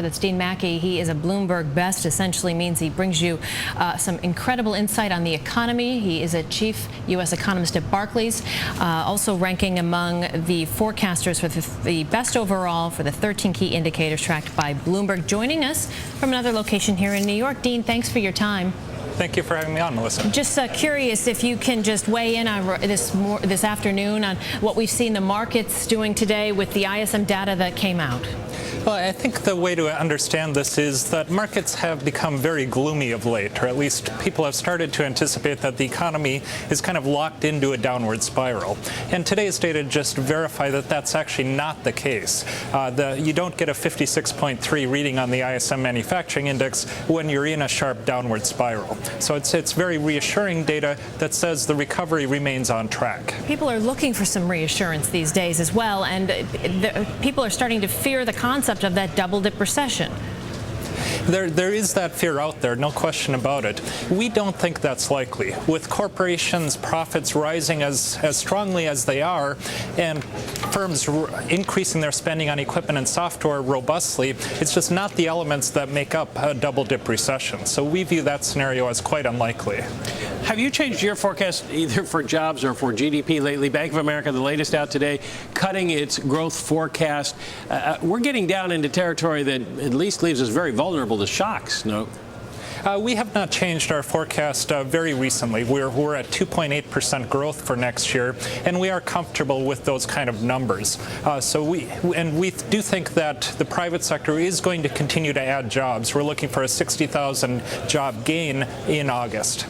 That's Dean Maki. He is a Bloomberg best, essentially means he brings you some incredible insight on the economy. He is a chief U.S. economist at Barclays, also ranking among the forecasters for the best overall for the 13 key indicators tracked by Bloomberg. Joining us from another location here in New York. Dean, thanks for your time. Thank you for having me on, Melissa. Just curious if you can just weigh in on this afternoon on what we've seen the markets doing today with the ISM data that came out. Well, I think the way to understand this is that markets have become very gloomy of late, or at least people have started to anticipate that the economy is kind of locked into a downward spiral. And today's data just verify that that's actually not the case. You don't get a 56.3 reading on the ISM manufacturing index when you're in a sharp downward spiral. So it's very reassuring data that says the recovery remains on track. People are looking for some reassurance these days as well, and people are starting to fear the concept of that double-dip recession. There is that fear out there, no question about it. We don't think that's likely. With corporations' profits rising as strongly as they are, and firms increasing their spending on equipment and software robustly, it's just not the elements that make up a double-dip recession. So we view that scenario as quite unlikely. Have you changed your forecast either for jobs or for GDP lately? Bank of America, the latest out today, cutting its growth forecast. We're getting down into territory that at least leaves us very vulnerable to shocks, no? We have not changed our forecast very recently. We're at 2.8% growth for next year, and we are comfortable with those kind of numbers. So we do think that the private sector is going to continue to add jobs. We're looking for a 60,000 job gain in August.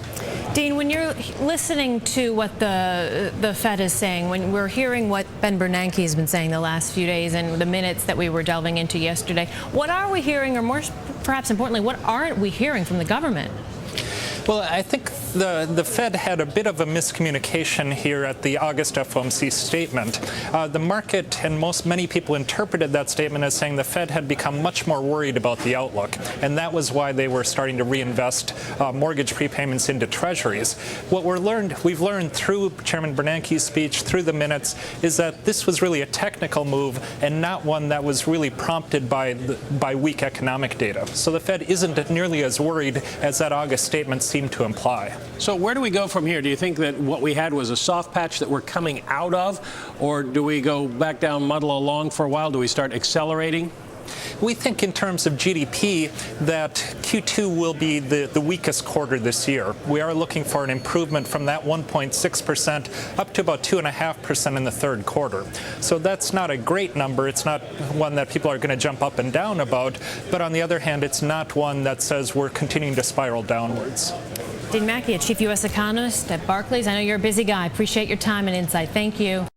Dean, when you're listening to what the Fed is saying, when we're hearing what Ben Bernanke has been saying the last few days and the minutes that we were delving into yesterday, what are we hearing, or more perhaps importantly, what aren't we hearing from the government? Well, I think the Fed had a bit of a miscommunication here at the August FOMC statement. The market and many people interpreted that statement as saying the Fed had become much more worried about the outlook, and that was why they were starting to reinvest mortgage prepayments into treasuries. What we've learned through Chairman Bernanke's speech, through the minutes, is that this was really a technical move and not one that was really prompted by weak economic data. So the Fed isn't nearly as worried as that August statement seemed to imply. So where do we go from here? Do you think that what we had was a soft patch that we're coming out of, or do we go back down, muddle along for a while? Do we start accelerating? We think in terms of GDP that Q2 will be the weakest quarter this year. We are looking for an improvement from that 1.6% up to about 2.5% in the third quarter. So that's not a great number. It's not one that people are going to jump up and down about. But on the other hand, it's not one that says we're continuing to spiral downwards. Dean Maki, a chief U.S. economist at Barclays. I know you're a busy guy. Appreciate your time and insight. Thank you.